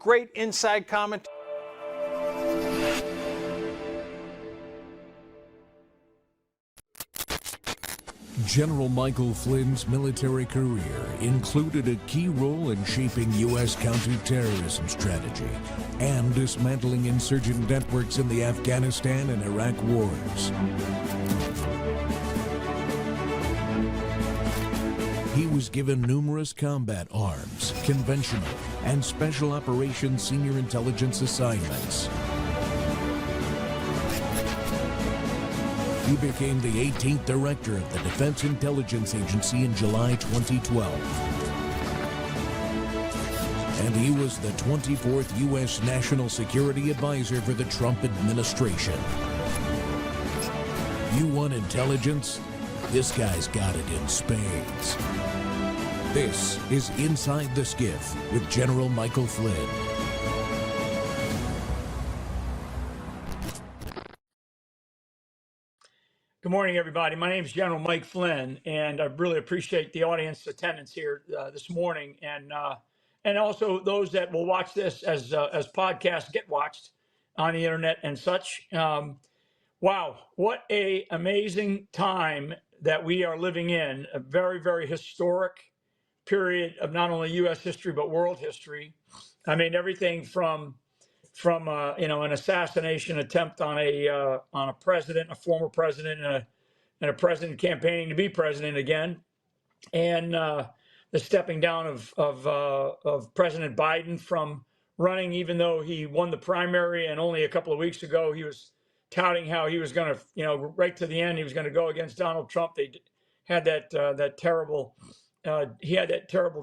great inside comment. General Michael Flynn's military career included a key role in shaping U.S. counterterrorism strategy and dismantling insurgent networks in the Afghanistan and Iraq wars. He was given numerous combat arms, conventional, and special operations senior intelligence assignments. He became the 18th director of the Defense Intelligence Agency in July 2012. And he was the 24th U.S. National Security Advisor for the Trump administration. You want intelligence? This guy's got it in spades. This is Inside the SCIF with General Michael Flynn. Good morning, everybody. My name is General Mike Flynn, and I really appreciate the audience attendance here this morning, and also those that will watch this as podcasts get watched on the internet and such. Wow, what a amazing time that we are living in! A very, very historic period of not only U.S. history but world history. I mean, everything from an assassination attempt on a president, a former president, and a president campaigning to be president again, and the stepping down of President Biden from running, even though he won the primary, and only a couple of weeks ago he was touting how he was going to, right to the end, he was going to go against Donald Trump. They had that terrible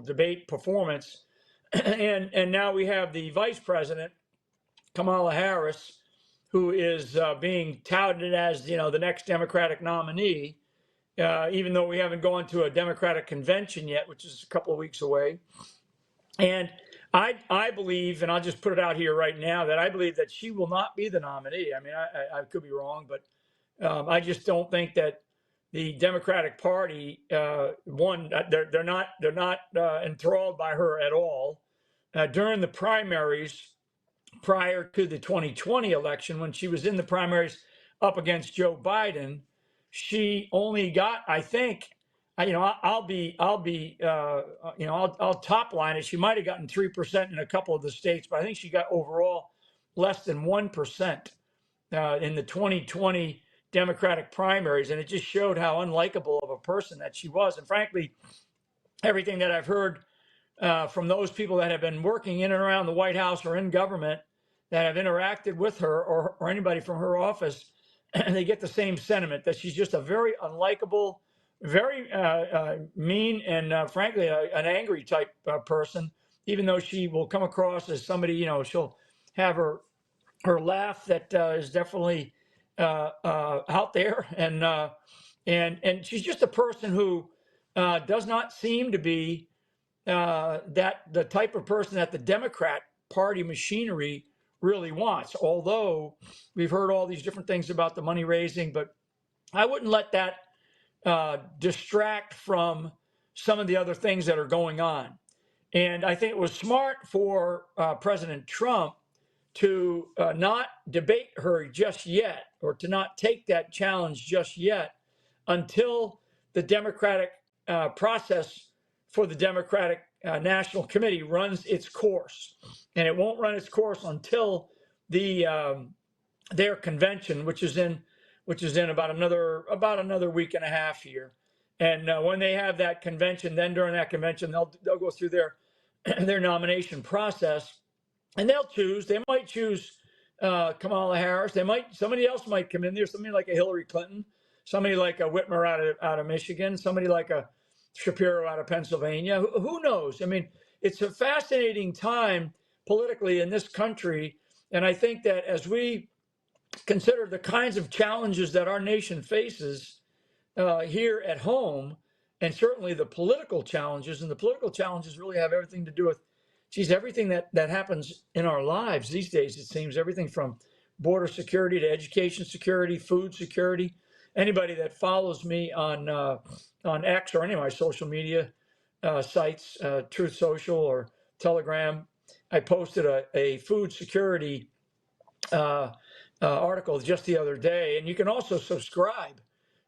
debate performance, and now we have the vice president, Kamala Harris, who is being touted as, the next Democratic nominee, even though we haven't gone to a Democratic convention yet, which is a couple of weeks away. And I believe, and I'll just put it out here right now, that I believe that she will not be the nominee. I mean, I could be wrong, but I just don't think that the Democratic Party, they're not enthralled by her at all. During the primaries, prior to the 2020 election, when she was in the primaries up against Joe Biden, she only got, I think, I'll top line it. She might have gotten 3% in a couple of the states, but I think she got overall less than 1% in the 2020 Democratic primaries, and it just showed how unlikable of a person that she was. And frankly, everything that I've heard from those people that have been working in and around the White House or in government that have interacted with her or anybody from her office, and they get the same sentiment, that she's just a very unlikable, very mean, and frankly, an angry type person, even though she will come across as somebody, she'll have her laugh that is definitely out there. And she's just a person who does not seem to be the type of person that the Democrat Party machinery really wants. Although we've heard all these different things about the money raising, but I wouldn't let that distract from some of the other things that are going on. And I think it was smart for President Trump to not debate her just yet, or to not take that challenge just yet, until the Democratic process for the Democratic National Committee runs its course. And it won't run its course until their convention, which is in about another week and a half here. And when they have that convention, then during that convention, they'll go through their nomination process, and they'll choose. They might choose Kamala Harris. Somebody else might come in there. Somebody like a Hillary Clinton, somebody like a Whitmer out of Michigan, somebody like a Shapiro out of Pennsylvania. Who knows? I mean, it's a fascinating time politically in this country, and I think that as we consider the kinds of challenges that our nation faces here at home, and certainly the political challenges, and the political challenges really have everything to do with, everything that happens in our lives these days. It seems everything from border security to education security, food security. Anybody that follows me on X or any of my social media sites, Truth Social or Telegram, I posted a food security article just the other day, and you can also subscribe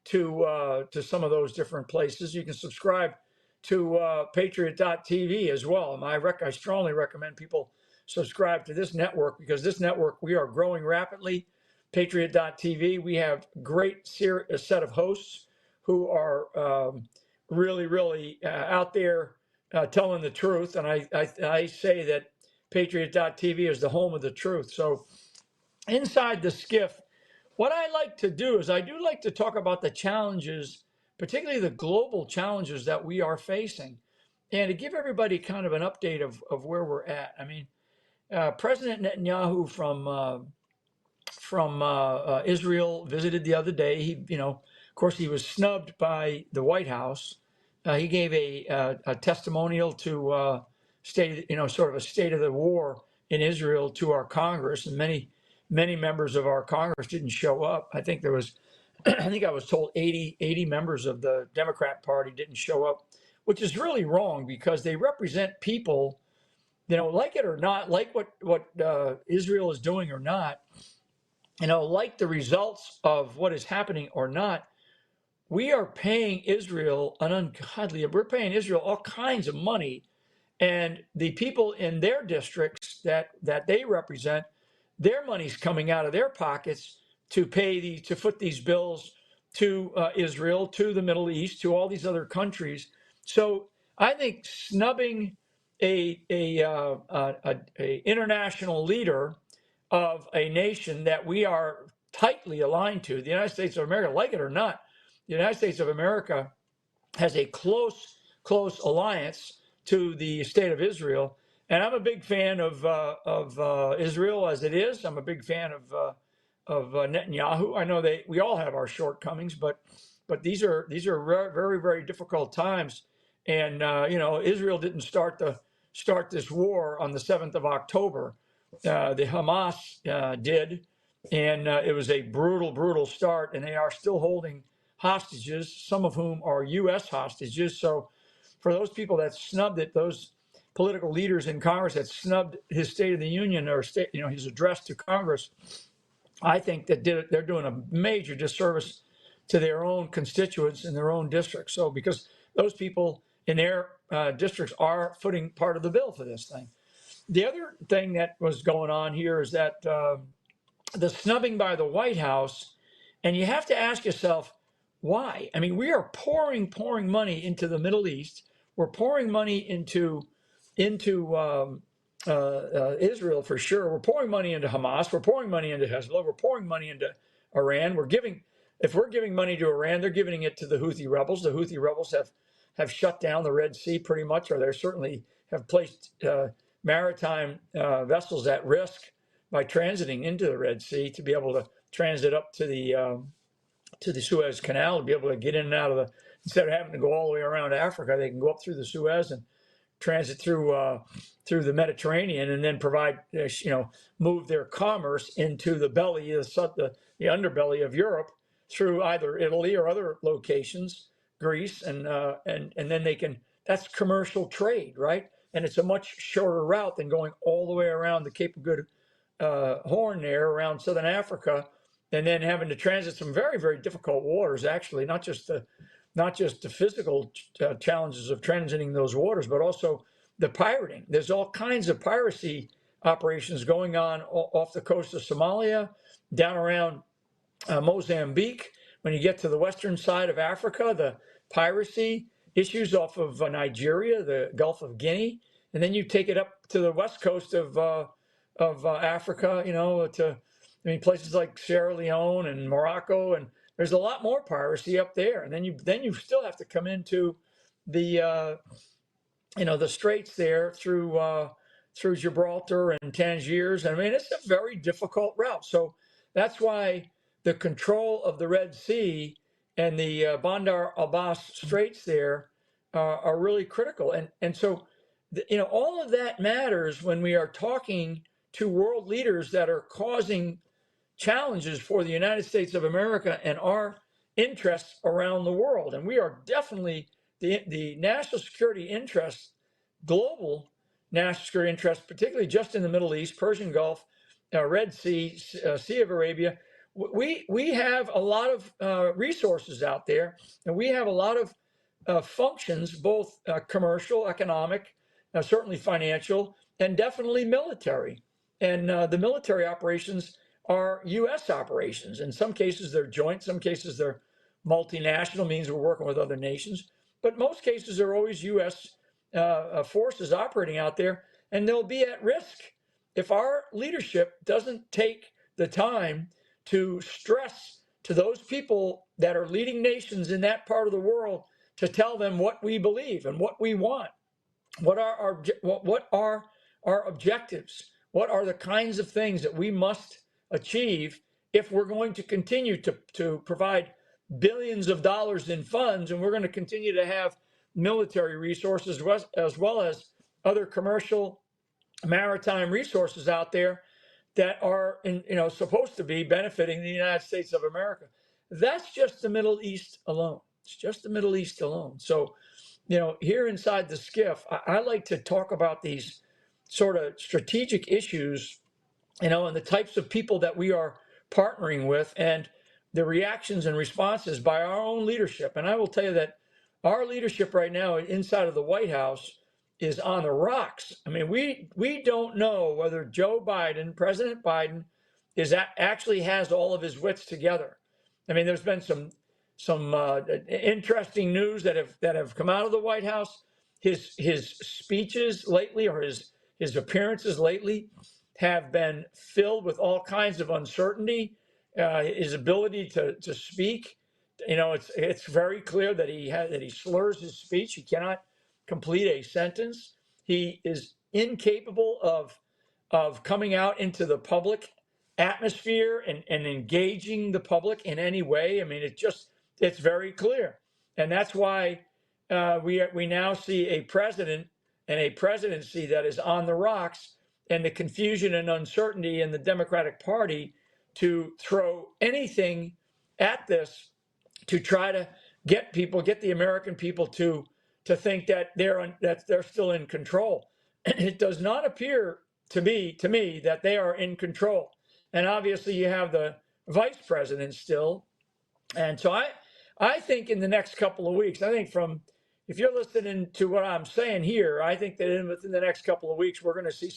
to some of those different places. You can subscribe to Patriot.tv as well. And I strongly recommend people subscribe to this network, because this network, we are growing rapidly. Patriot.tv, we have great set of hosts who are really, really out there telling the truth. And I say that Patriot.tv is the home of the truth. So inside the SCIF, what I like to do is I do like to talk about the challenges, particularly the global challenges that we are facing, and to give everybody kind of an update of where we're at. I mean, President Netanyahu from Israel visited the other day. Of course, he was snubbed by the White House. He gave a testimonial to sort of a state of the war in Israel to our Congress, and many members of our Congress didn't show up. I think there was, I think I was told 80 members of the Democrat Party didn't show up, which is really wrong, because they represent people, like it or not, like what Israel is doing or not, like the results of what is happening or not. We are paying Israel we're paying Israel all kinds of money, and the people in their districts that they represent, their money's coming out of their pockets to foot these bills to Israel, to the Middle East, to all these other countries. So I think snubbing a international leader of a nation that we are tightly aligned to, the United States of America, like it or not, the United States of America has a close alliance to the state of Israel. And I'm a big fan of Israel as it is. I'm a big fan of Netanyahu. I know we all have our shortcomings, but these are very, very difficult times. And Israel didn't start this war on the 7th of October. The Hamas did, and it was a brutal start. And they are still holding hostages, some of whom are U.S. hostages. So for those people that snubbed it, those political leaders in Congress that snubbed his State of the Union, or his address to Congress, I think that they're doing a major disservice to their own constituents in their own districts. So because those people in their districts are footing part of the bill for this thing. The other thing that was going on here is that the snubbing by the White House, and you have to ask yourself, why? I mean, we are pouring money into the Middle East. We're pouring money into Israel for sure. We're pouring money into Hamas. We're pouring money into Hezbollah. We're pouring money into Iran. If we're giving money to Iran, they're giving it to the Houthi rebels. The Houthi rebels have shut down the Red Sea pretty much, or they certainly have placed maritime vessels at risk by transiting into the Red Sea to be able to transit up to the Suez Canal, to be able to get in and out of instead of having to go all the way around Africa, they can go up through the Suez and transit through the Mediterranean, and then move their commerce into the belly, the underbelly of Europe, through either Italy or other locations, Greece, and then they can. That's commercial trade, right? And it's a much shorter route than going all the way around the Cape of Good Horn there, around southern Africa, and then having to transit some very, very difficult waters. Actually, not just the physical challenges of transiting those waters, but also the pirating. There's all kinds of piracy operations going on off the coast of Somalia, down around Mozambique. When you get to the western side of Africa, the piracy issues off of Nigeria, the Gulf of Guinea, and then you take it up to the west coast of Africa, to places like Sierra Leone and Morocco, and there's a lot more piracy up there. And then you still have to come into the the straits there through Gibraltar and Tangiers. I mean, it's a very difficult route. So that's why the control of the Red Sea and the Bandar Abbas Straits there are really critical. And so, all of that matters when we are talking to world leaders that are causing challenges for the United States of America and our interests around the world. And we are definitely the national security interests global national security interests, particularly just in the Middle East, Persian Gulf, Red Sea, Sea of Arabia. We have a lot of resources out there, and we have a lot of functions, both commercial, economic, certainly financial, and definitely military. And the military operations are U.S. operations. In some cases, they're joint. Some cases, they're multinational, means we're working with other nations. But most cases are always U.S. Forces operating out there, and they'll be at risk if our leadership doesn't take the time to stress to those people that are leading nations in that part of the world to tell them what we believe and what we want. What are our objectives? What are the kinds of things that we must achieve if we're going to continue to provide billions of dollars in funds, and we're going to continue to have military resources as well as other commercial maritime resources out there that are supposed to be benefiting the United States of America. That's just the Middle East alone. It's just the Middle East alone. So, here inside the SCIF, I like to talk about these sort of strategic issues, and the types of people that we are partnering with and the reactions and responses by our own leadership. And I will tell you that our leadership right now inside of the White House is on the rocks. I mean, we don't know whether President Biden, actually has all of his wits together. I mean, there's been some interesting news that have come out of the White House. His speeches lately, or his appearances lately, have been filled with all kinds of uncertainty. His ability to speak, it's very clear that he slurs his speech. He cannot complete a sentence. He is incapable of coming out into the public atmosphere and engaging the public in any way. I mean, it's very clear. And that's why we now see a president and a presidency that is on the rocks, and the confusion and uncertainty in the Democratic Party to throw anything at this to try to get the American people to think that they're still in control. It does not appear to me that they are in control. And obviously you have the vice president still. And so I think in the next couple of weeks, if you're listening to what I'm saying here, I think that within the next couple of weeks, we're going to see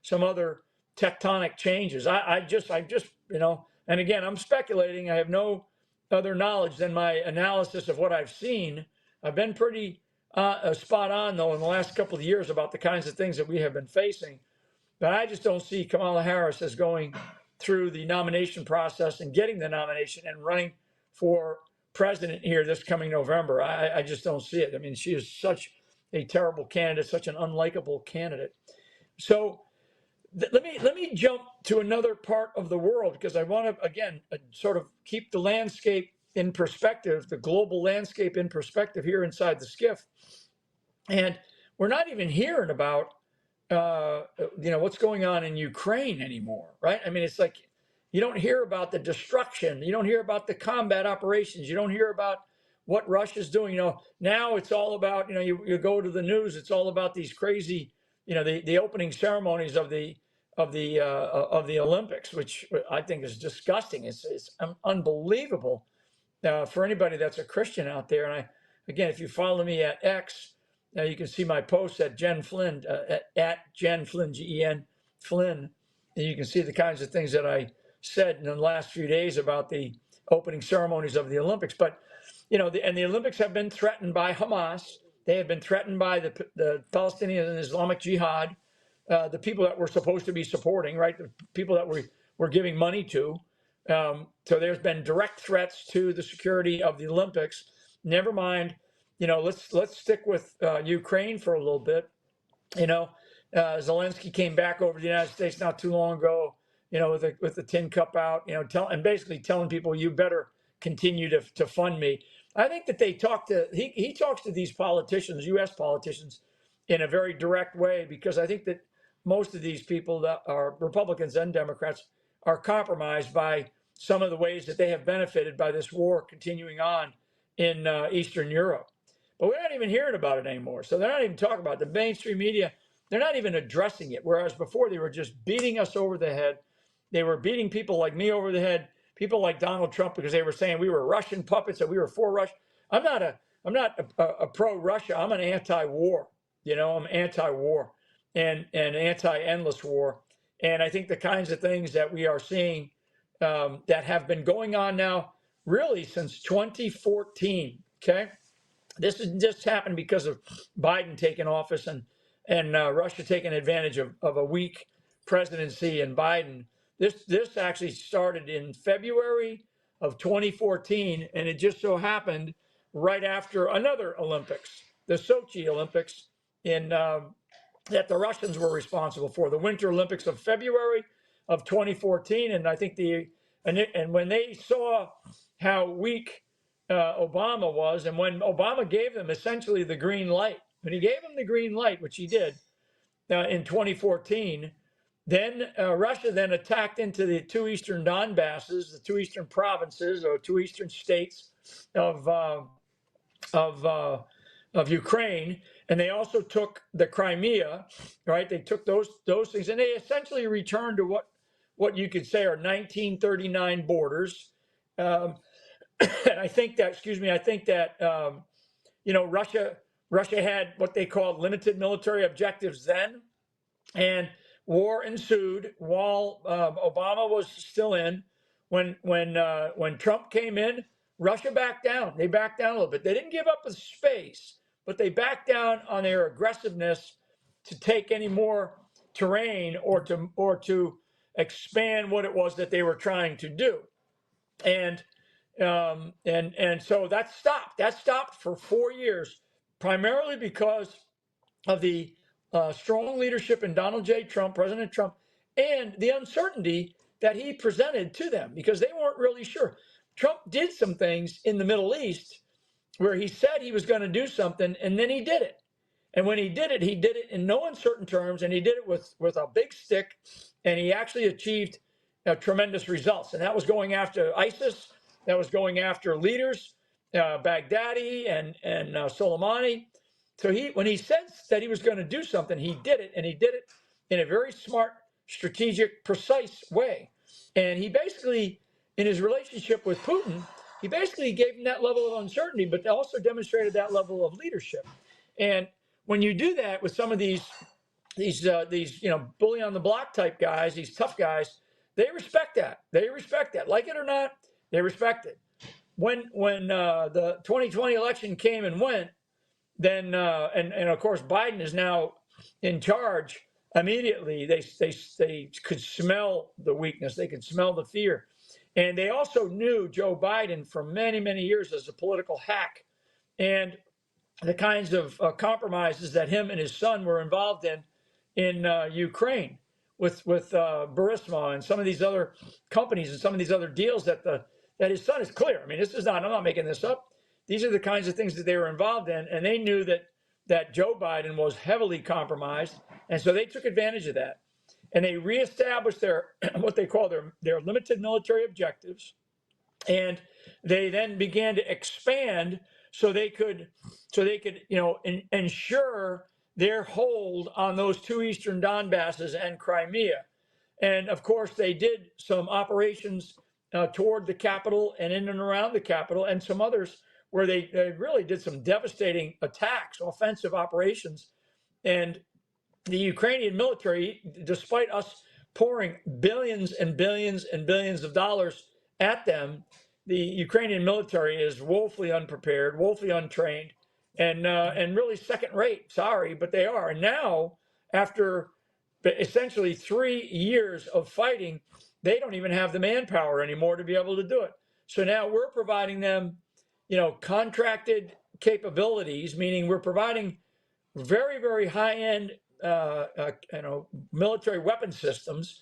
some other tectonic changes. I just, and again, I'm speculating. I have no other knowledge than my analysis of what I've seen. I've been pretty spot on, though, in the last couple of years about the kinds of things that we have been facing. But I just don't see Kamala Harris as going through the nomination process and getting the nomination and running for president here this coming November. I just don't see it. I mean, she is such a terrible candidate, such an unlikable candidate. So let me jump to another part of the world, because I want to, again, sort of keep the landscape in perspective, the global landscape in perspective here inside the SCIF. And we're not even hearing about, what's going on in Ukraine anymore, right? I mean, it's like you don't hear about the destruction. You don't hear about the combat operations. You don't hear about what Russia's doing. Now it's all about, you go to the news, it's all about these crazy, the opening ceremonies of the Olympics, which I think is disgusting. It's unbelievable for anybody that's a Christian out there. And again, if you follow me at X, you can see my posts at Jen Flynn, at Jen Flynn, Gen Flynn, and you can see the kinds of things that I said in the last few days about the opening ceremonies of the Olympics. But and the Olympics have been threatened by Hamas. They have been threatened by the Palestinian and Islamic Jihad, the people that we're supposed to be supporting, right? The people that we're giving money to. So there's been direct threats to the security of the Olympics. Never mind, let's stick with Ukraine for a little bit. Zelensky came back over to the United States not too long ago, with the tin cup out, and basically telling people, you better continue to fund me. I think that he talks to these politicians, U.S. politicians, in a very direct way, because I think that most of these people that are Republicans and Democrats are compromised by some of the ways that they have benefited by this war continuing on in Eastern Europe. But we're not even hearing about it anymore. So they're not even talking about it. The mainstream media they're not even addressing it. Whereas before they were just beating us over the head. They were beating people like me over the head, people like Donald Trump, because they were saying we were Russian puppets and we were for Russia. I'm not a pro-Russia. I'm an anti-war. I'm anti-war and anti-endless war. And I think the kinds of things that we are seeing that have been going on now really since 2014. Okay, this has just happened because of Biden taking office and Russia taking advantage of a weak presidency and Biden. This actually started in February of 2014, and it just so happened right after another Olympics, the Sochi Olympics, in that the Russians were responsible for, the Winter Olympics of February of 2014. And I think and when they saw how weak Obama was, and when Obama gave them essentially the green light, when he gave them the green light, which he did in 2014, then Russia then attacked into the two eastern Donbasses, the two eastern provinces or two eastern states of Ukraine, and they also took the Crimea, right? They took those things, and they essentially returned to what you could say are 1939 borders. And I think that, Russia had what they called limited military objectives then, and war ensued while Obama was still in. When Trump came in, Russia backed down. They backed down a little bit. They didn't give up the space, but they backed down on their aggressiveness to take any more terrain or to expand what it was that they were trying to do. And so that stopped. That stopped for 4 years, primarily because of the strong leadership in Donald J. Trump, President Trump, and the uncertainty that he presented to them because they weren't really sure. Trump did some things in the Middle East where he said he was going to do something, and then he did it. And when he did it in no uncertain terms, and he did it with a big stick, and he actually achieved tremendous results. And that was going after ISIS, that was going after leaders, Baghdadi and Soleimani. So when he said that he was going to do something, he did it, and he did it in a very smart, strategic, precise way. And he basically, in his relationship with Putin, he basically gave him that level of uncertainty, but also demonstrated that level of leadership. And when you do that with some of these bully on the block type guys, these tough guys, they respect that. They respect that. Like it or not, they respect it. When the 2020 election came and went, then and of course Biden is now in charge. Immediately, they could smell the weakness. They could smell the fear. And they also knew Joe Biden for many, many years as a political hack. And the kinds of compromises that him and his son were involved in Ukraine with Burisma and some of these other companies and some of these other deals that his son is clear. I mean, I'm not making this up. These are the kinds of things that they were involved in, and they knew that Joe Biden was heavily compromised, and so they took advantage of that. And they reestablished their what they call their limited military objectives, and they then began to expand so they could ensure their hold on those two eastern Donbasses and Crimea. And of course, they did some operations toward the capital and in and around the capital, and some others where they really did some devastating attacks, offensive operations. And the Ukrainian military, despite us pouring billions and billions and billions of dollars at them, the Ukrainian military is woefully unprepared, woefully untrained, and really second rate. Sorry, but they are. And now, after essentially 3 years of fighting, they don't even have the manpower anymore to be able to do it. So now we're providing them, contracted capabilities, meaning we're providing very, very high-end military weapon systems.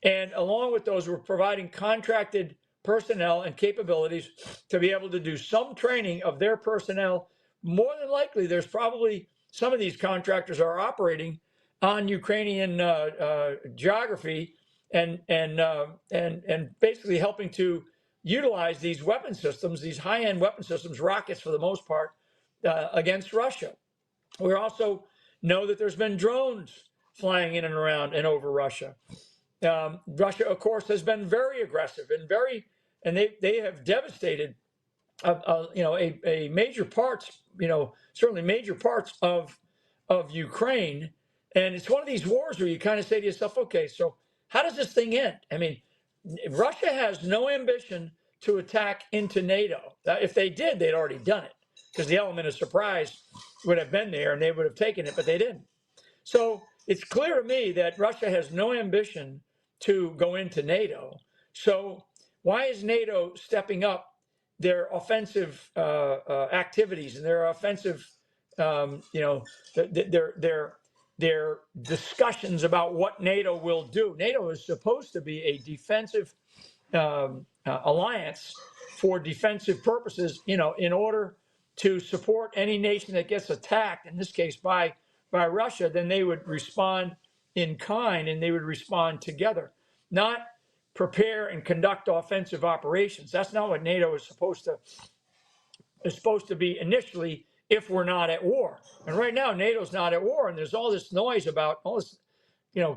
And along with those, we're providing contracted personnel and capabilities to be able to do some training of their personnel. More than likely, there's probably some of these contractors are operating on Ukrainian geography and basically helping to utilize these weapon systems, these high-end weapon systems, rockets for the most part, against Russia. We're also know that there's been drones flying in and around and over Russia. Russia, of course, has been very aggressive and they have devastated, a major parts, certainly major parts of Ukraine. And it's one of these wars where you kind of say to yourself, okay, so how does this thing end? I mean, Russia has no ambition to attack into NATO. If they did, they'd already done it because the element of surprise would have been there and they would have taken it, but they didn't. So it's clear to me that Russia has no ambition to go into NATO. So why is NATO stepping up their offensive activities and their offensive, their discussions about what NATO will do? NATO is supposed to be a defensive alliance for defensive purposes, in order to support any nation that gets attacked, in this case by Russia. Then they would respond in kind and they would respond together, not prepare and conduct offensive operations. That's not what NATO is supposed to be initially if we're not at war. And right now, NATO's not at war, and there's all this noise about all this,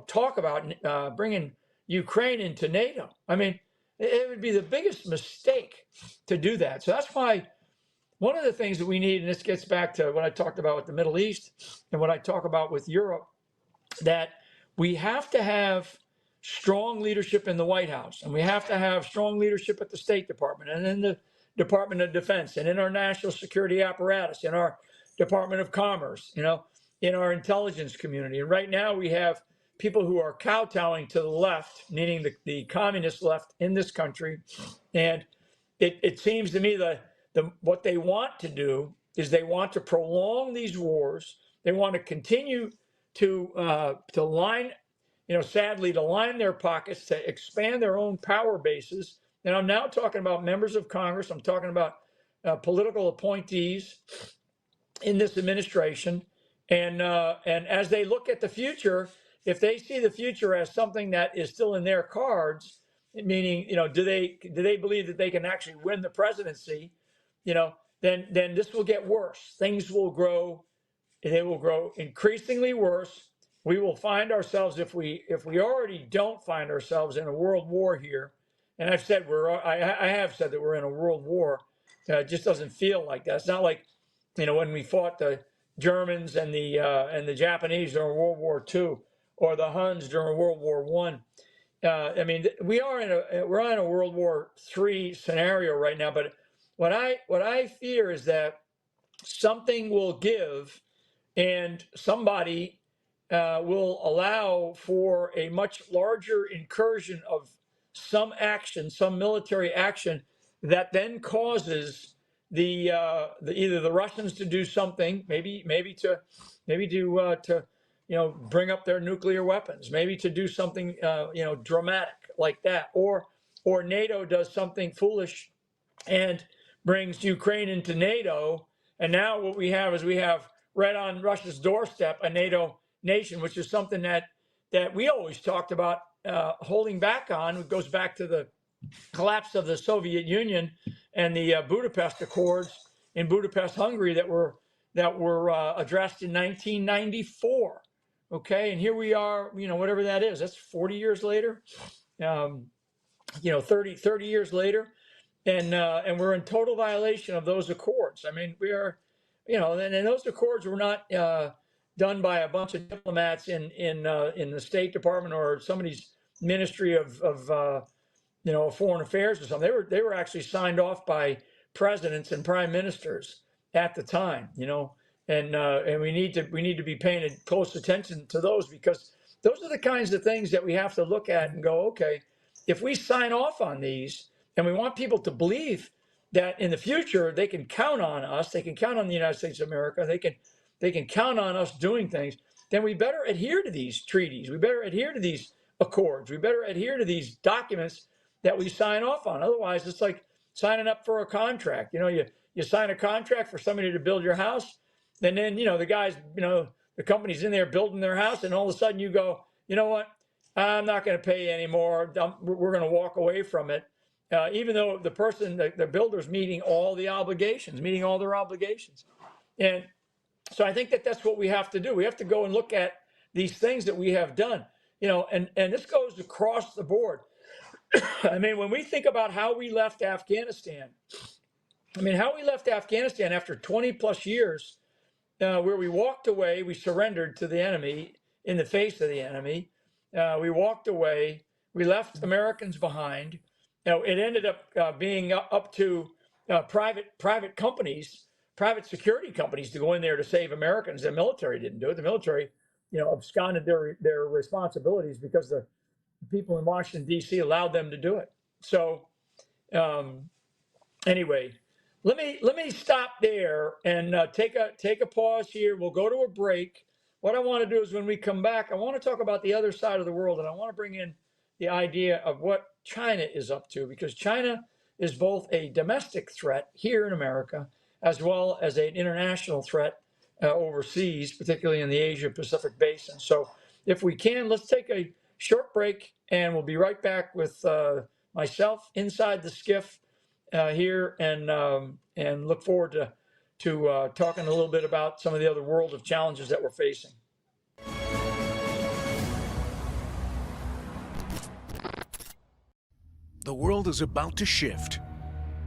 talk about bringing Ukraine into NATO. I mean, it would be the biggest mistake to do that. So that's why one of the things that we need, and this gets back to what I talked about with the Middle East and what I talk about with Europe, that we have to have strong leadership in the White House, and we have to have strong leadership at the State Department and in the Department of Defense and in our national security apparatus, in our Department of Commerce, in our intelligence community. And right now we have people who are kowtowing to the left, meaning the communist left in this country. And it seems to me that what they want to do is they want to prolong these wars. They want to continue to line, sadly, to line their pockets, to expand their own power bases. And I'm now talking about members of Congress. I'm talking about political appointees in this administration. And as they look at the future, if they see the future as something that is still in their cards, meaning, do they believe that they can actually win the presidency? Then this will get worse. Things will grow. They will grow increasingly worse. We will find ourselves, if we already don't find ourselves in a world war here, and I've said I have said that we're in a world war. It just doesn't feel like that. It's not like, when we fought the Germans and the Japanese during World War II, or the Huns during World War I. I mean, we're in a World War III scenario right now. But what I fear is that something will give, and somebody will allow for a much larger incursion of some action, some military action, that then causes either the Russians to do something, maybe to bring up their nuclear weapons, maybe to do something dramatic like that, or NATO does something foolish and brings Ukraine into NATO. And now what we have is right on Russia's doorstep a NATO nation, which is something that we always talked about holding back on. It goes back to the collapse of the Soviet Union and the Budapest Accords in Budapest, Hungary, that were addressed in 1994. Okay, and here we are, whatever that is, that's 40 years later, 30 years later, and we're in total violation of those accords. I mean, we are, and those accords were not done by a bunch of diplomats in the State Department or somebody's Ministry of Foreign Affairs or something. They were actually signed off by presidents and prime ministers at the time, and we need to be paying close attention to those, because those are the kinds of things that we have to look at and go, okay, if we sign off on these and we want people to believe that in the future they can count on us, they can count on the United States of America, they can count on us doing things, then we better adhere to these treaties. We better adhere to these accords. We better adhere to these documents that we sign off on. Otherwise, it's like signing up for a contract. You sign a contract for somebody to build your house, and then, the guys, the company's in there building their house, and all of a sudden you go, you know what, I'm not going to pay you anymore. We're going to walk away from it. Even though the person, the builder's meeting all their obligations. And So I think that that's what we have to do. We have to go and look at these things that we have done, and this goes across the board. I mean, when we think about how we left Afghanistan, after 20 plus years, where we walked away, we surrendered to the enemy in the face of the enemy. We walked away, we left Americans behind. It ended up being up to private companies, private security companies to go in there to save Americans. The military didn't do it. The military, absconded their responsibilities because the people in Washington, D.C. allowed them to do it. So anyway, let me stop there and take a pause here. We'll go to a break. What I want to do is when we come back, I want to talk about the other side of the world, and I want to bring in the idea of what China is up to, because China is both a domestic threat here in America as well as an international threat overseas, particularly in the Asia-Pacific basin. So if we can, let's take a short break, and we'll be right back with myself inside the SCIF here, and look forward to talking a little bit about some of the other world of challenges that we're facing. The world is about to shift.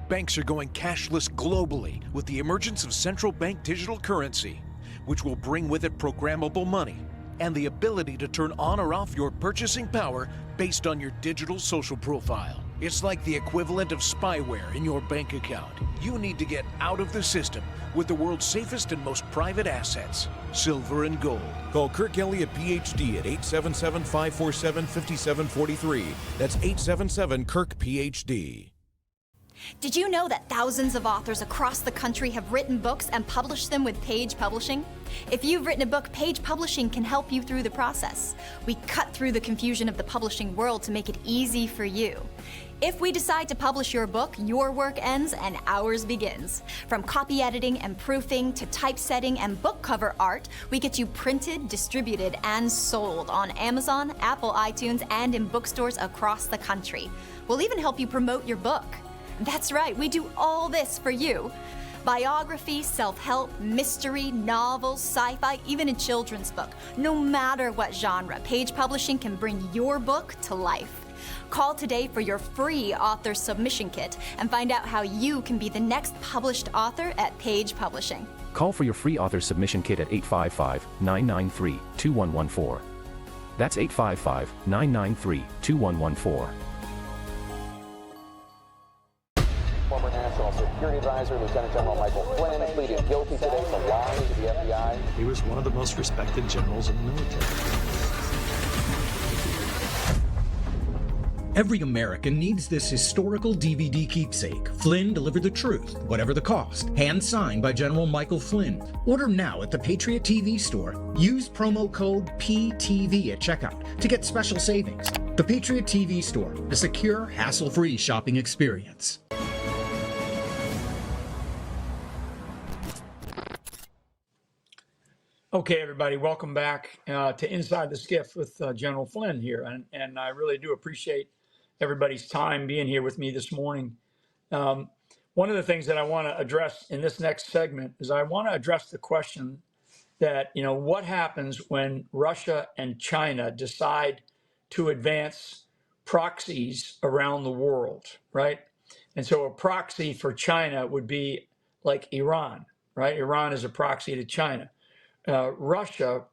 Banks are going cashless globally with the emergence of central bank digital currency, which will bring with it programmable money and the ability to turn on or off your purchasing power based on your digital social profile. It's like the equivalent of spyware in your bank account. You need to get out of the system with the world's safest and most private assets, silver and gold. Call Kirk Elliott, PhD at 877-547-5743. That's 877-KIRK-PhD. Did you know that thousands of authors across the country have written books and published them with Page Publishing? If you've written a book, Page Publishing can help you through the process. We cut through the confusion of the publishing world to make it easy for you. If we decide to publish your book, your work ends and ours begins. From copy editing and proofing to typesetting and book cover art, we get you printed, distributed, and sold on Amazon, Apple iTunes, and in bookstores across the country. We'll even help you promote your book. That's right, we do all this for you. Biography, self-help, mystery, novels, sci-fi, even a children's book. No matter what genre, Page Publishing can bring your book to life. Call today for your free author submission kit and find out how you can be the next published author at Page Publishing. Call for your free author submission kit at 855-993-2114. That's 855-993-2114. Former National Security Advisor Lieutenant General Michael Flynn pleaded guilty today to lying to the FBI. He was one of the most respected generals in the military. Every American needs this historical DVD keepsake. Flynn delivered the truth, whatever the cost. Hand signed by General Michael Flynn. Order now at the Patriot TV store. Use promo code PTV at checkout to get special savings. The Patriot TV store, a secure, hassle-free shopping experience. Okay, everybody, welcome back to Inside the SCIF with General Flynn here. And I really do appreciate everybody's time being here with me this morning. One of the things that I want to address in this next segment is I want to address the question that, what happens when Russia and China decide to advance proxies around the world, right? And so a proxy for China would be like Iran, right? Iran is a proxy to China. Russia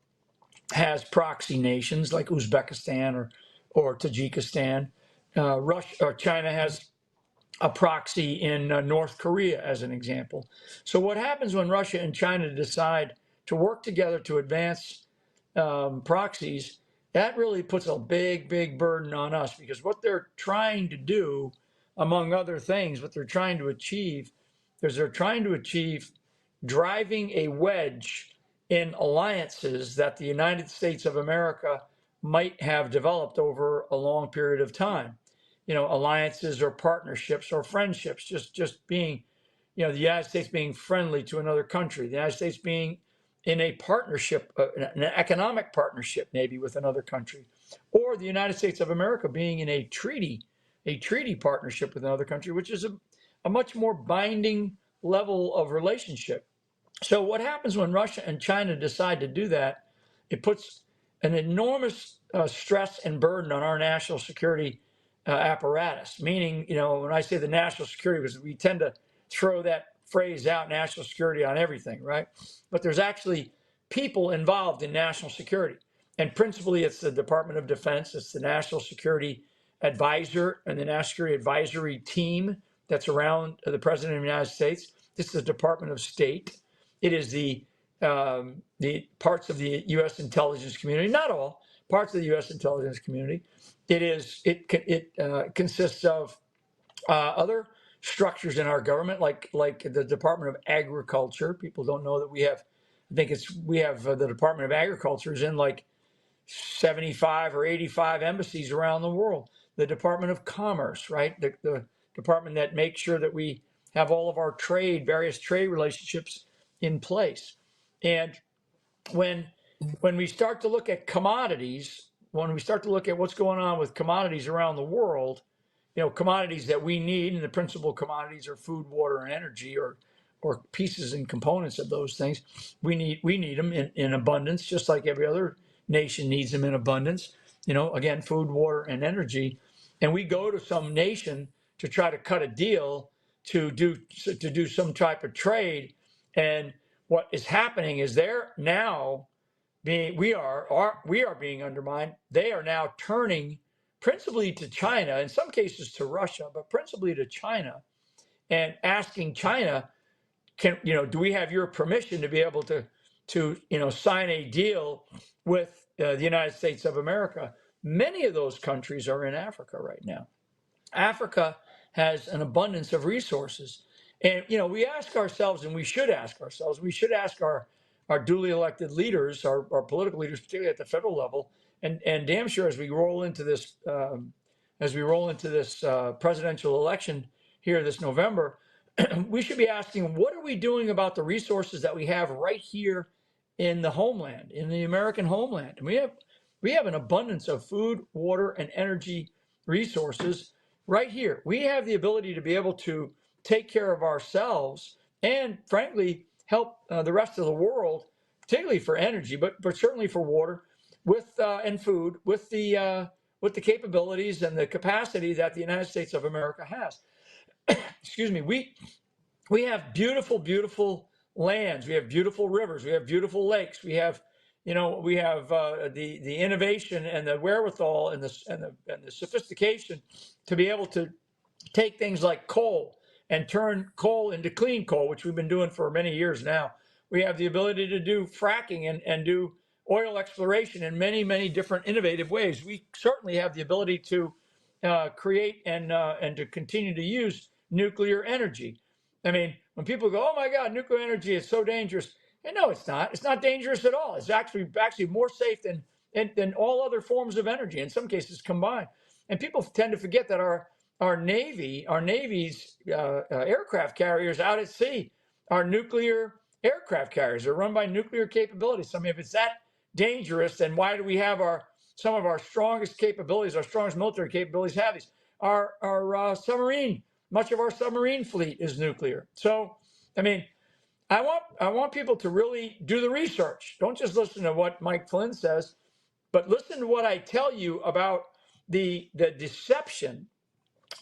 has proxy nations like Uzbekistan or Tajikistan. China has a proxy in North Korea, as an example. So what happens when Russia and China decide to work together to advance proxies? That really puts a big burden on us, because what they're trying to do, among other things, what they're trying to achieve is they're trying to achieve driving a wedge in alliances that the United States of America might have developed over a long period of time. Alliances or partnerships or friendships, just being, the United States being friendly to another country, the United States being in a partnership, an economic partnership maybe with another country, or the United States of America being in a treaty partnership with another country, which is a much more binding level of relationship. So what happens when Russia and China decide to do that? It puts an enormous stress and burden on our national security apparatus. Meaning, when I say the national security, because we tend to throw that phrase out, national security, on everything, right? But there's actually people involved in national security. And principally, it's the Department of Defense, it's the National Security Advisor and the National Security Advisory Team that's around the President of the United States. It's the Department of State. It is the parts of the U.S. intelligence community, not all parts of the U.S. intelligence community. It consists of other structures in our government, like the Department of Agriculture. People don't know that we have. I think we have the Department of Agriculture is in like 75 or 85 embassies around the world. The Department of Commerce, right? The department that makes sure that we have all of our various trade relationships in place. And when we start to look at commodities, when we start to look at what's going on with commodities around the world, commodities that we need, and the principal commodities are food, water, and energy, or pieces and components of those things. We need them in abundance, just like every other nation needs them in abundance. Again, food, water, and energy. And we go to some nation to try to cut a deal to do some type of trade. And what is happening is they're now we are being undermined. They are now turning principally to China, in some cases to Russia, but principally to China, and asking China, do we have your permission to be able to sign a deal with the United States of America? Many of those countries are in Africa right now. Africa has an abundance of resources. And, we ask ourselves, and we should ask our duly elected leaders, our political leaders, particularly at the federal level, and damn sure as we roll into this presidential election here this November, we should be asking, what are we doing about the resources that we have right here in the homeland, in the American homeland? And we have an abundance of food, water, and energy resources right here. We have the ability to be able to take care of ourselves and, frankly, help the rest of the world, particularly for energy, but certainly for water, and food, with the capabilities and the capacity that the United States of America has. Excuse me. We have beautiful, beautiful lands. We have beautiful rivers. We have beautiful lakes. We have the innovation and the wherewithal and the sophistication to be able to take things like coal and turn coal into clean coal, which we've been doing for many years now. We have the ability to do fracking and do oil exploration in many, many different innovative ways. We certainly have the ability to create and to continue to use nuclear energy. I mean, when people go, "Oh my God, nuclear energy is so dangerous," and no, it's not. It's not dangerous at all. It's actually more safe than all other forms of energy, in some cases combined. And people tend to forget that our Navy's aircraft carriers out at sea are nuclear aircraft carriers. They're run by nuclear capabilities. I mean, if it's that dangerous, then why do we have some of our strongest capabilities, our strongest military capabilities have these? Our submarine, much of our submarine fleet is nuclear. So, I mean, I want people to really do the research. Don't just listen to what Mike Flynn says, but listen to what I tell you about the deception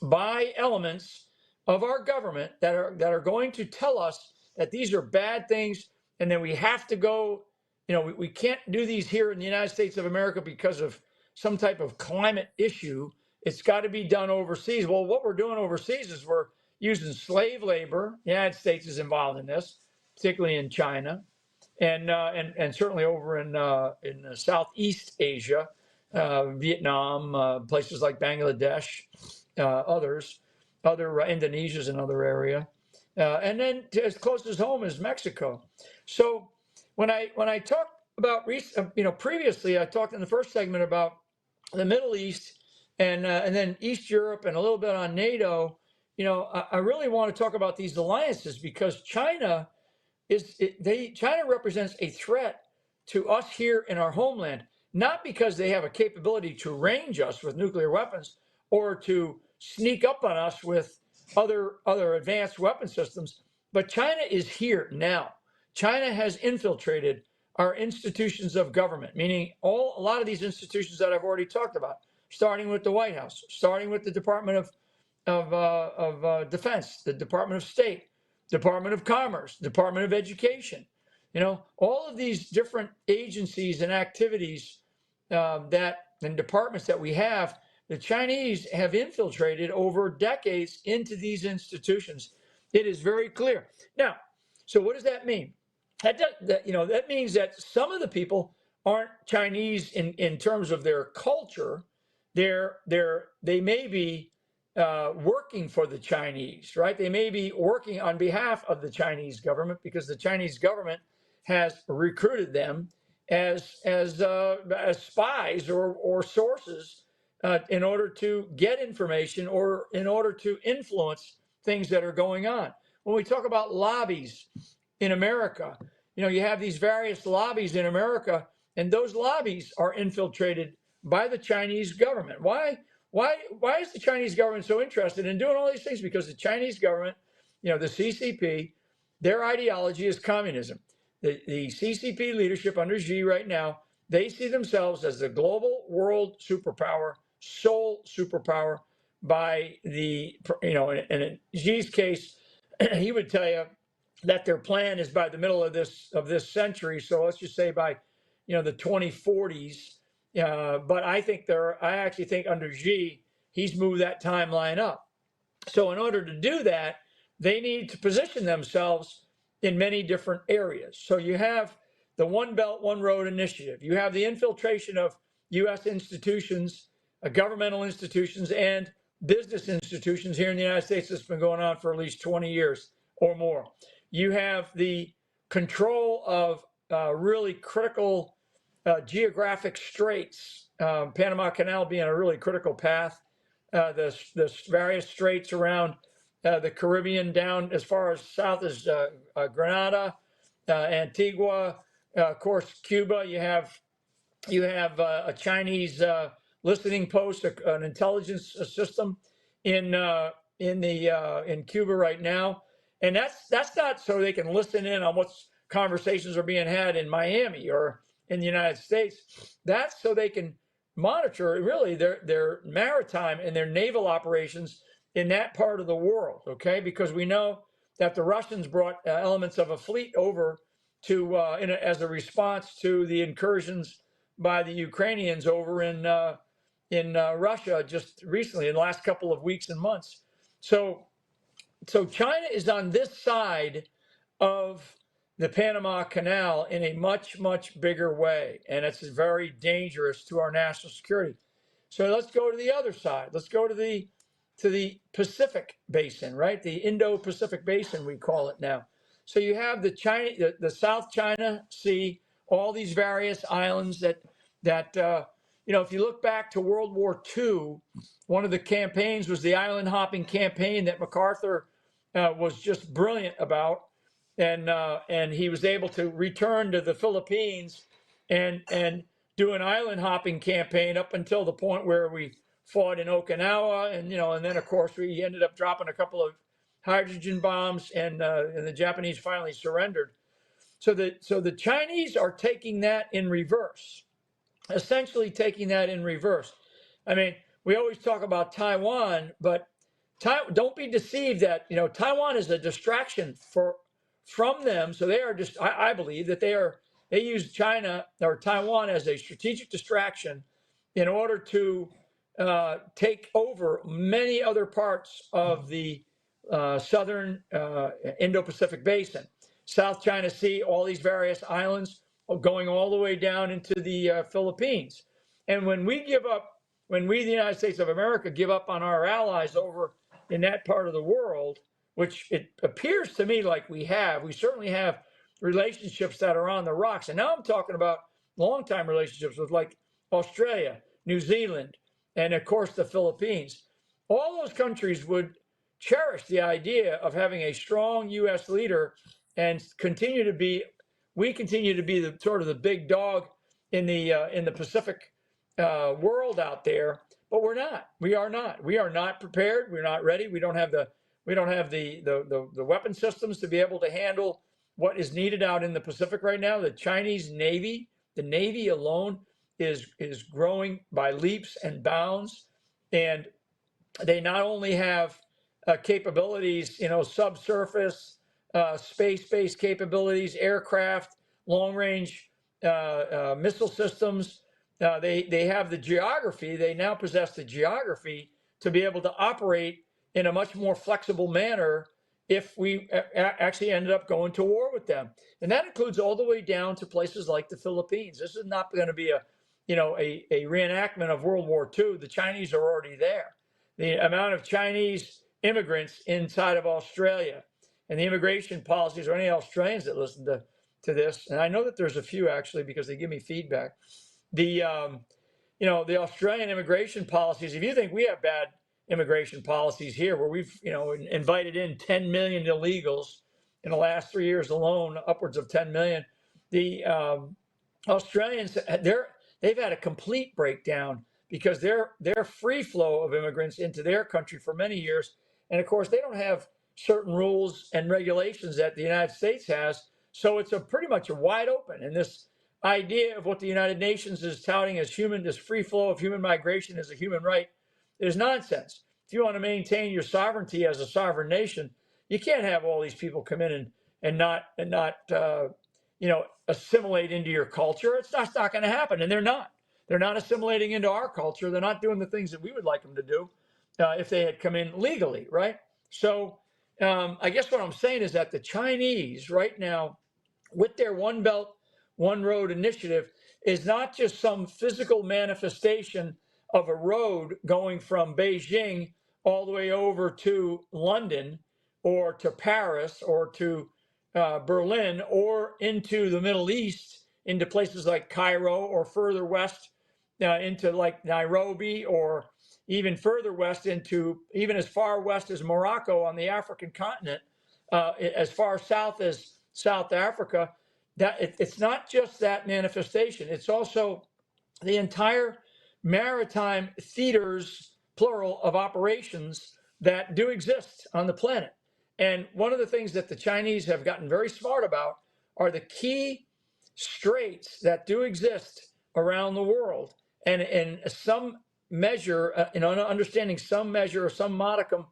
by elements of our government that are going to tell us that these are bad things, and then we have to go. We can't do these here in the United States of America because of some type of climate issue. It's got to be done overseas. Well, what we're doing overseas is we're using slave labor. The United States is involved in this, particularly in China, and certainly over in Southeast Asia, Vietnam, places like Bangladesh, Indonesia's another area, and then as close as home as Mexico. So when I talk about previously, I talked in the first segment about the Middle East and then East Europe and a little bit on NATO. I really want to talk about these alliances because China represents a threat to us here in our homeland, not because they have a capability to range us with nuclear weapons or to sneak up on us with other advanced weapon systems, but China is here now. China has infiltrated our institutions of government, meaning a lot of these institutions that I've already talked about, starting with the White House, starting with the Department of Defense, the Department of State, Department of Commerce, Department of Education. All of these different agencies and activities and departments that we have, the Chinese have infiltrated over decades into these institutions. It is very clear. Now, so what does that mean? That means that some of the people aren't Chinese in terms of their culture. They may be working for the Chinese, right? They may be working on behalf of the Chinese government because the Chinese government has recruited them as spies or sources in order to get information or in order to influence things that are going on. When we talk about lobbies in America, you have these various lobbies in America, and those lobbies are infiltrated by the Chinese government. Why is the Chinese government so interested in doing all these things? Because the Chinese government, the CCP, their ideology is communism. The CCP leadership under Xi right now, they see themselves as the global world superpower, sole superpower by the, and in Xi's case, he would tell you that their plan is by the middle of this century. So let's just say by, the 2040s. But I actually think under Xi, he's moved that timeline up. So in order to do that, they need to position themselves in many different areas. So you have the One Belt, One Road initiative. You have the infiltration of U.S. institutions, governmental institutions, and business institutions here in the United States that's been going on for at least 20 years or more. You have the control of really critical geographic straits, Panama Canal being a really critical path, the various straits around the Caribbean down as far as south as Grenada, Antigua, of course, Cuba. You have a Chinese listening post, an intelligence system in Cuba right now, and that's not so they can listen in on what conversations are being had in Miami or in the United States. That's so they can monitor really their maritime and their naval operations in that part of the world. Okay, because we know that the Russians brought elements of a fleet over to as a response to the incursions by the Ukrainians over in Russia just recently in the last couple of weeks and months. So China is on this side of the Panama Canal in a much, much bigger way, and it's very dangerous to our national security. So let's go to the other side. Let's go to the Pacific Basin, right? The Indo-Pacific Basin, we call it now. So you have the South China Sea, all these various islands that if you look back to World War II, one of the campaigns was the island hopping campaign that MacArthur was just brilliant about, and he was able to return to the Philippines and do an island hopping campaign up until the point where we fought in Okinawa, and then of course we ended up dropping a couple of hydrogen bombs, and the Japanese finally surrendered. So the Chinese are taking that in reverse, essentially taking that in reverse. I mean, we always talk about Taiwan, but don't be deceived that Taiwan is a distraction from them. So they are just, I believe that they use China or Taiwan as a strategic distraction in order to take over many other parts of the southern Indo-Pacific Basin, South China Sea, all these various islands going all the way down into the Philippines. And when we, the United States of America, give up on our allies over in that part of the world, which it appears to me like we certainly have relationships that are on the rocks. And now I'm talking about long-time relationships with like Australia, New Zealand, and of course the Philippines. All those countries would cherish the idea of having a strong U.S. leader and continue to be the sort of the big dog in the Pacific world out there. But we're not. We are not prepared. We're not ready. We don't have the weapon systems to be able to handle what is needed out in the Pacific right now. The Chinese Navy, the Navy alone is growing by leaps and bounds. And they not only have capabilities, subsurface, space-based capabilities, aircraft, long-range missile systems. They have the geography. They now possess the geography to be able to operate in a much more flexible manner if we actually ended up going to war with them. And that includes all the way down to places like the Philippines. This is not going to be a reenactment of World War II. The Chinese are already there. The amount of Chinese immigrants inside of Australia and the immigration policies, or any Australians that listen to this, and I know that there's a few actually because they give me feedback. The Australian immigration policies, if you think we have bad immigration policies here where we've, invited in 10 million illegals in the last 3 years alone, upwards of 10 million, the Australians, they've had a complete breakdown because their free flow of immigrants into their country for many years. And of course, they don't have certain rules and regulations that the United States has. So it's pretty much a wide open. And this idea of what the United Nations is touting as this free flow of human migration as a human right is nonsense. If you want to maintain your sovereignty as a sovereign nation, you can't have all these people come in and not assimilate into your culture. It's not going to happen. And they're not. They're not assimilating into our culture. They're not doing the things that we would like them to do if they had come in legally, right? So I guess what I'm saying is that the Chinese right now, with their One Belt, One Road initiative, is not just some physical manifestation of a road going from Beijing all the way over to London or to Paris or to Berlin or into the Middle East, into places like Cairo or further west into like Nairobi, or even further west into even as far west as Morocco on the African continent, as far south as South Africa. That it's not just that manifestation. It's also the entire maritime theaters, plural, of operations that do exist on the planet. And one of the things that the Chinese have gotten very smart about are the key straits that do exist around the world. And in some measure, understanding some measure or some modicum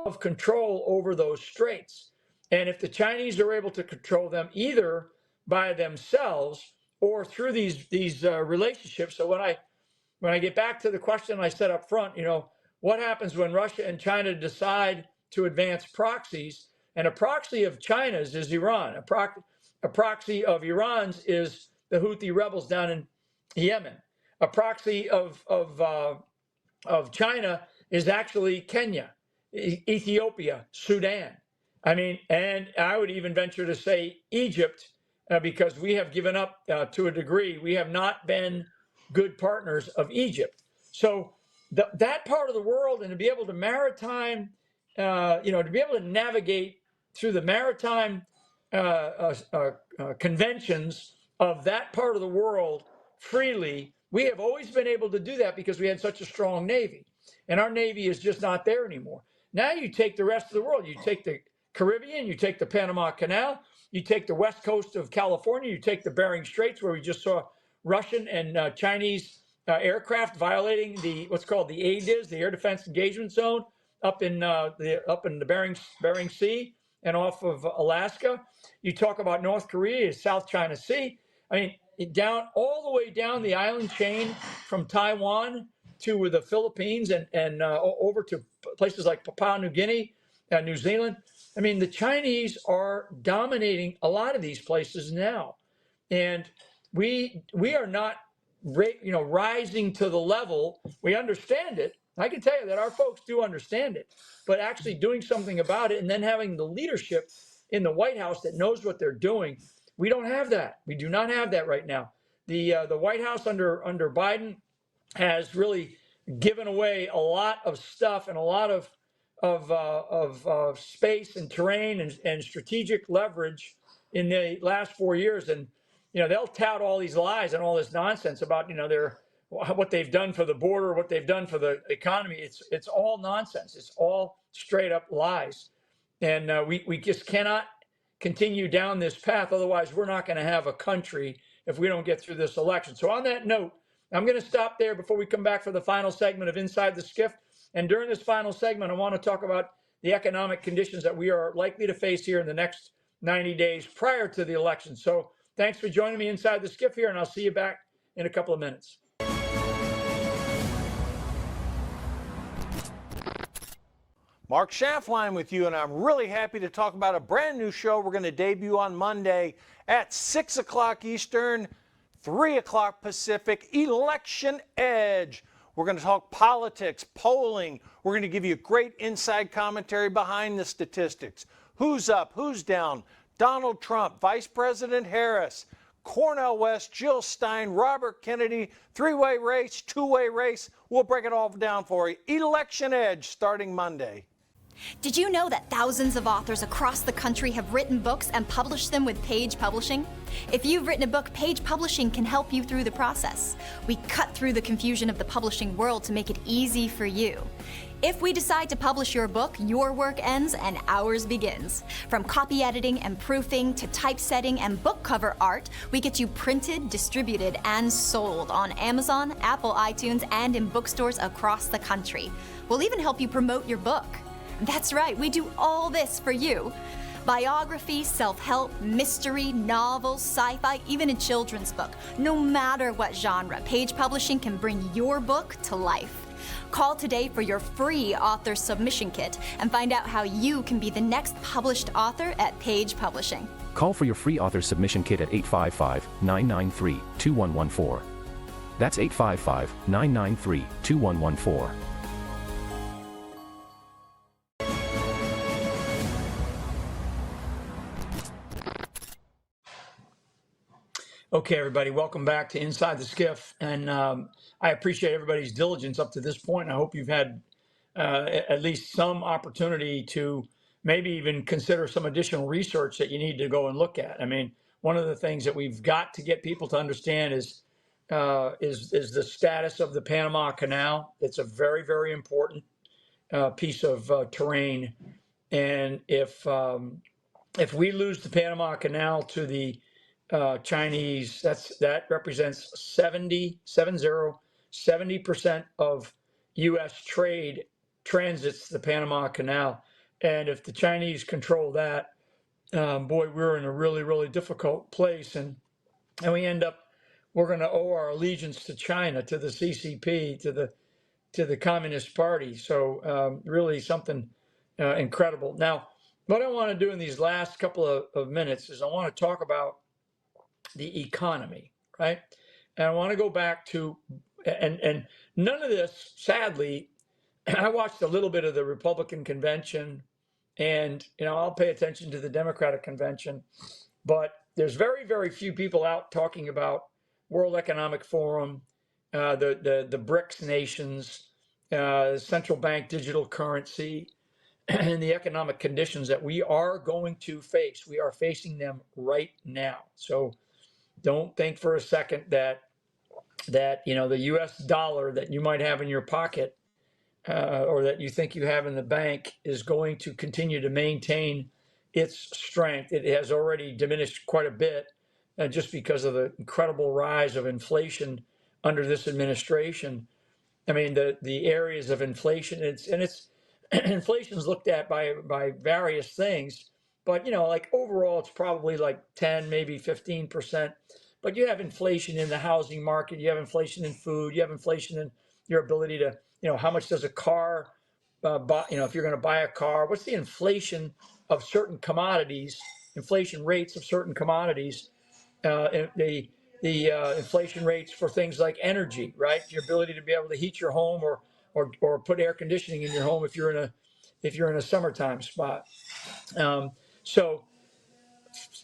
of control over those straits. And if the Chinese are able to control them either by themselves or through these relationships. So when I get back to the question I said up front, what happens when Russia and China decide to advance proxies? And a proxy of China's is Iran. A proxy of Iran's is the Houthi rebels down in Yemen. A proxy of China is actually Kenya, Ethiopia, Sudan. And I would even venture to say Egypt, because we have given up to a degree. We have not been good partners of Egypt. So that part of the world, and to be able to maritime, to be able to navigate through the maritime conventions of that part of the world freely, we have always been able to do that because we had such a strong Navy. And our Navy is just not there anymore. Now you take the rest of the world. You take the Caribbean, you take the Panama Canal, you take the west coast of California, you take the Bering Straits, where we just saw Russian and Chinese aircraft violating what's called the ADIZ, the Air Defense Engagement Zone, up in the Bering Sea and off of Alaska. You talk about North Korea, South China Sea. Down all the way down the island chain from Taiwan to the Philippines and over to places like Papua New Guinea, New Zealand. The Chinese are dominating a lot of these places now, and we are not, rising to the level. We understand it. I can tell you that our folks do understand it, but actually doing something about it and then having the leadership in the White House that knows what they're doing. We don't have that. We do not have that right now. The White House under Biden has really given away a lot of stuff and a lot of space and terrain and strategic leverage in the last 4 years. And they'll tout all these lies and all this nonsense about what they've done for the border, what they've done for the economy. It's all nonsense. It's all straight up lies, and we just cannot continue down this path. Otherwise, we're not going to have a country if we don't get through this election. So on that note, I'm going to stop there before we come back for the final segment of Inside the SCIF. And during this final segment, I want to talk about the economic conditions that we are likely to face here in the next 90 days prior to the election. So thanks for joining me Inside the SCIF here, and I'll see you back in a couple of minutes. Mark Schaffline with you, and I'm really happy to talk about a brand new show we're going to debut on Monday at 6 o'clock Eastern, 3 o'clock Pacific, Election Edge. We're going to talk politics, polling. We're going to give you great inside commentary behind the statistics. Who's up, who's down? Donald Trump, Vice President Harris, Cornel West, Jill Stein, Robert Kennedy, three-way race, two-way race. We'll break it all down for you. Election Edge starting Monday. Did you know that thousands of authors across the country have written books and published them with Page Publishing? If you've written a book, Page Publishing can help you through the process. We cut through the confusion of the publishing world to make it easy for you. If we decide to publish your book, your work ends and ours begins. From copy editing and proofing to typesetting and book cover art, we get you printed, distributed, and sold on Amazon, Apple iTunes, and in bookstores across the country. We'll even help you promote your book. That's right, we do all this for you. Biography, self-help, mystery, novels, sci-fi, even a children's book. No matter what genre, Page Publishing can bring your book to life. Call today for your free author submission kit and find out how you can be the next published author at Page Publishing. Call for your free author submission kit at 855-993-2114. That's 855-993-2114. Okay, everybody, welcome back to Inside the SCIF. And I appreciate everybody's diligence up to this point. I hope you've had at least some opportunity to maybe even consider some additional research that you need to go and look at. I mean, one of the things that we've got to get people to understand is the status of the Panama Canal. It's a very, very important piece of terrain. And if we lose the Panama Canal to the Chinese, that represents 70% of U.S. trade transits the Panama Canal. And if the Chinese control that, boy, we're in a really, really difficult place. And we're going to owe our allegiance to China, to the CCP, to the Communist Party. So really something incredible. Now, what I want to do in these last couple of minutes is I want to talk about the economy, right? And I want to go back to, and none of this, sadly, I watched a little bit of the Republican convention, and I'll pay attention to the Democratic convention, but there's very, very few people out talking about World Economic Forum, the BRICS nations, central bank digital currency, and the economic conditions that we are going to face. We are facing them right now. So don't think for a second that the U.S. dollar that you might have in your pocket or that you think you have in the bank is going to continue to maintain its strength. It has already diminished quite a bit just because of the incredible rise of inflation under this administration. I mean, the areas of inflation, inflation is looked at by various things. But, like overall, it's probably like 10, maybe 15%. But you have inflation in the housing market. You have inflation in food. You have inflation in your ability to, how much does a car buy, if you're going to buy a car, what's the inflation of certain commodities, inflation rates of certain commodities, the inflation rates for things like energy, right? Your ability to be able to heat your home or put air conditioning in your home if you're in a summertime spot. So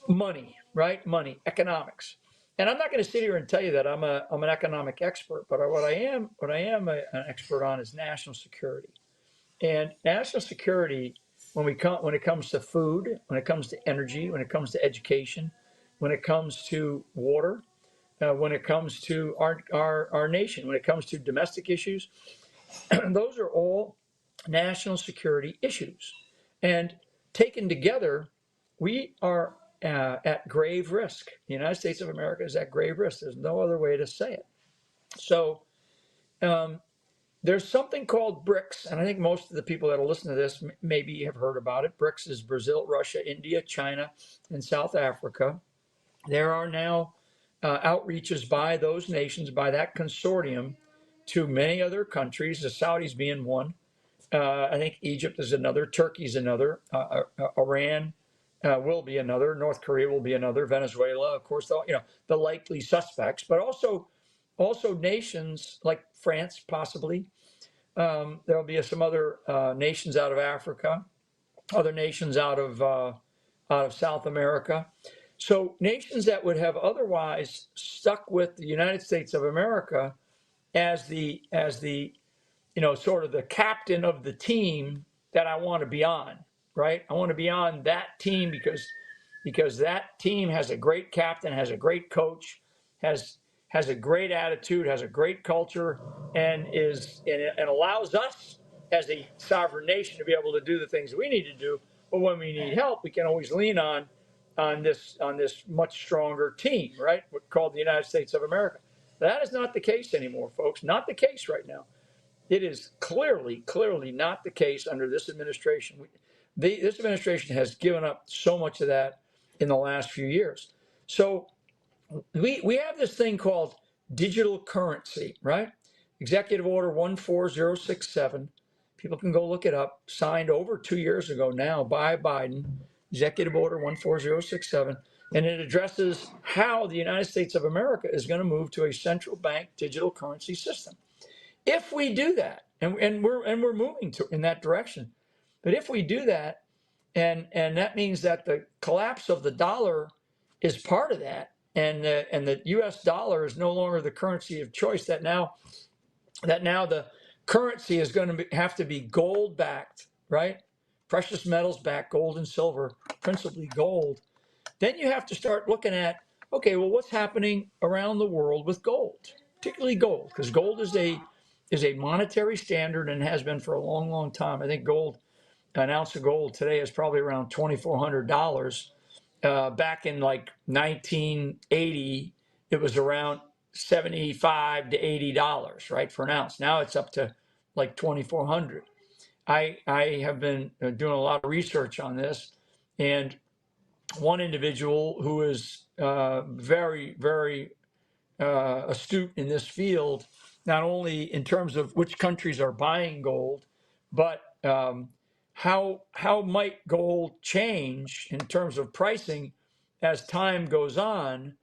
money, right? Money, economics. And I'm not going to sit here and tell you that I'm an economic expert, but what I am an expert on is national security. And national security, when it comes to food, when it comes to energy, when it comes to education, when it comes to water, when it comes to our nation, when it comes to domestic issues, those are all national security issues. And taken together, we are at grave risk. The United States of America is at grave risk. There's no other way to say it. So there's something called BRICS, and I think most of the people that will listen to this maybe have heard about it. BRICS is Brazil, Russia, India, China, and South Africa. There are now outreaches by those nations, by that consortium, to many other countries, the Saudis being one. I think Egypt is another, Turkey's another, Iran will be another, North Korea will be another, Venezuela, of course, the likely suspects, but also nations like France, possibly. There'll be some other nations out of Africa, other nations out of South America. So nations that would have otherwise stuck with the United States of America as the sort of the captain of the team that I want to be on, right? I want to be on that team because that team has a great captain, has a great coach, has a great attitude, has a great culture, and allows us as a sovereign nation to be able to do the things we need to do. But when we need help, we can always lean on this much stronger team, right? What's called the United States of America. That is not the case anymore, folks. Not the case right now. It is clearly not the case under this administration. This administration has given up so much of that in the last few years. So we have this thing called digital currency, right? Executive Order 14067. People can go look it up. Signed over 2 years ago now by Biden. Executive Order 14067. And it addresses how the United States of America is going to move to a central bank digital currency system. If we do that, and we're moving in that direction, but if we do that, and that means that the collapse of the dollar is part of that, and the U.S. dollar is no longer the currency of choice. That now the currency is going to have to be gold backed, right? Precious metals backed, gold and silver, principally gold. Then you have to start looking at, okay, well, what's happening around the world with gold, particularly gold, because gold is a monetary standard and has been for a long, long time. I think gold, an ounce of gold today is probably around $2,400. Back in like 1980, it was around $75 to $80, right, for an ounce. Now it's up to like $2,400. I have been doing a lot of research on this, and one individual who is very, very astute in this field, not only in terms of which countries are buying gold, but how might gold change in terms of pricing as time goes on,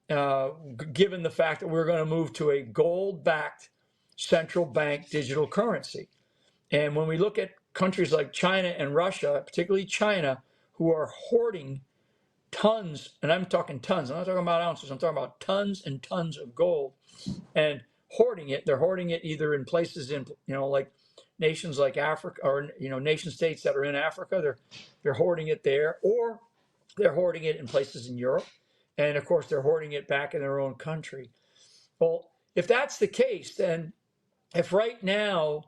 given the fact that we're going to move to a gold-backed central bank digital currency. And when we look at countries like China and Russia, particularly China, who are hoarding tons, and I'm talking tons, I'm not talking about ounces, I'm talking about tons and tons of gold, and hoarding it. They're hoarding it either in places in, like nations like Africa, or, nation states that are in Africa, they're hoarding it there, or they're hoarding it in places in Europe. And of course, they're hoarding it back in their own country. Well, if that's the case, then if right now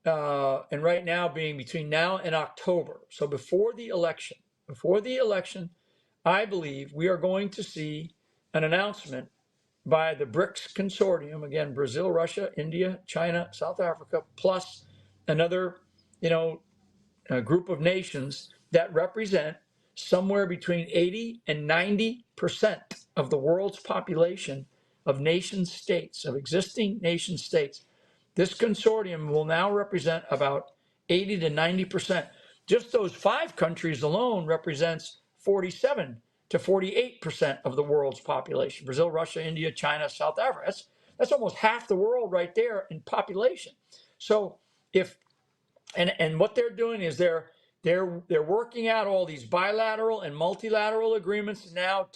being between now and October, so before the election, I believe we are going to see an announcement by the BRICS consortium, again, Brazil, Russia, India, China, South Africa, plus another, group of nations that represent somewhere between 80 and 90% of the world's population of nation states, of existing nation states. This consortium will now represent about 80 to 90%. Just those 5 countries alone represents 47 to 48% of the world's population. Brazil, Russia, India, China, South Africa. That's almost half the world right there in population. So and what they're doing is they're working out all these bilateral and multilateral agreements now,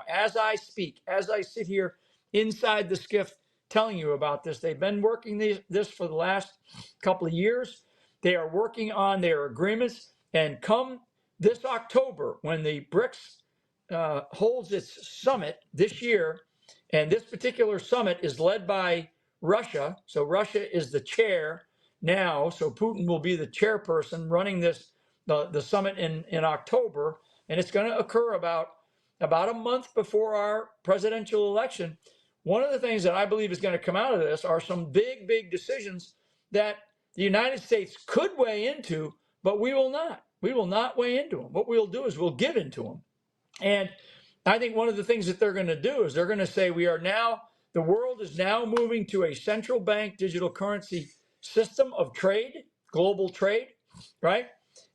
as I speak, as I sit here inside the SCIF telling you about this. They've been working this for the last couple of years. They are working on their agreements, and come this October, when the BRICS holds its summit this year, and this particular summit is led by Russia, so Russia is the chair now, so Putin will be the chairperson running the summit in October. and it's going to occur about a month before our presidential election. One of the things that I believe is going to come out of this are some big, big decisions that the United States could weigh into, but we will not. We will not weigh into them. What we'll do is we'll give into them. And I think one of the things that they're going to do is they're going to say the world is now moving to a central bank digital currency system of trade, global trade, right?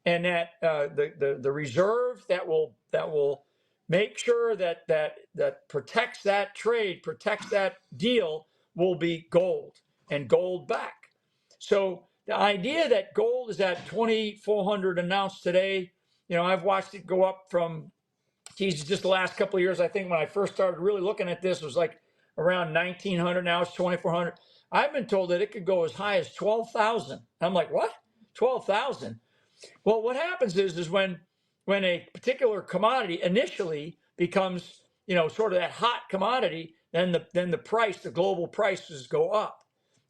And that the reserve that will make sure that protects that trade, protects that deal will be gold and gold back. So the idea that gold is at 2,400 announced today, I've watched it go up from, just the last couple of years. I think when I first started really looking at this, it was like around 1,900. Now it's 2,400. I've been told that it could go as high as 12,000. I'm like, what? 12,000? Well, what happens is when a particular commodity initially becomes, sort of that hot commodity, then the price, the global prices go up,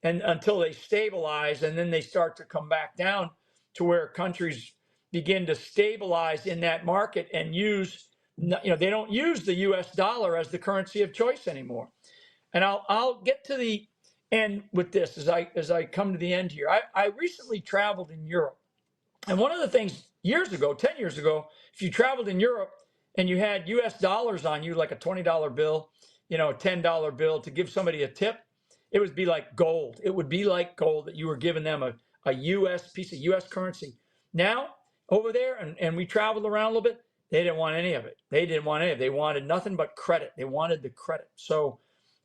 and until they stabilize, and then they start to come back down to where countries begin to stabilize in that market and use, they don't use the U.S. dollar as the currency of choice anymore. And I'll get to the end with this as I come to the end here. I recently traveled in Europe. And one of the things 10 years ago, if you traveled in Europe and you had US dollars on you, like a $20 bill, a $10 bill to give somebody a tip, it would be like gold. It would be like gold that you were giving them a US piece of US currency. Now, over there, and we traveled around a little bit, they didn't want any of it. They wanted nothing but credit. They wanted the credit. So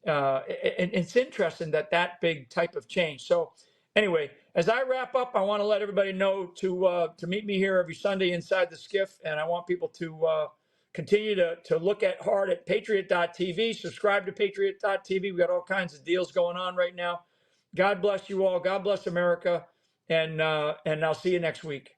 it's interesting that big type of change. So anyway, as I wrap up, I want to let everybody know to meet me here every Sunday inside the SCIF, and I want people to continue to look hard at Patriot.tv, subscribe to Patriot.tv. We've got all kinds of deals going on right now. God bless you all. God bless America, and I'll see you next week.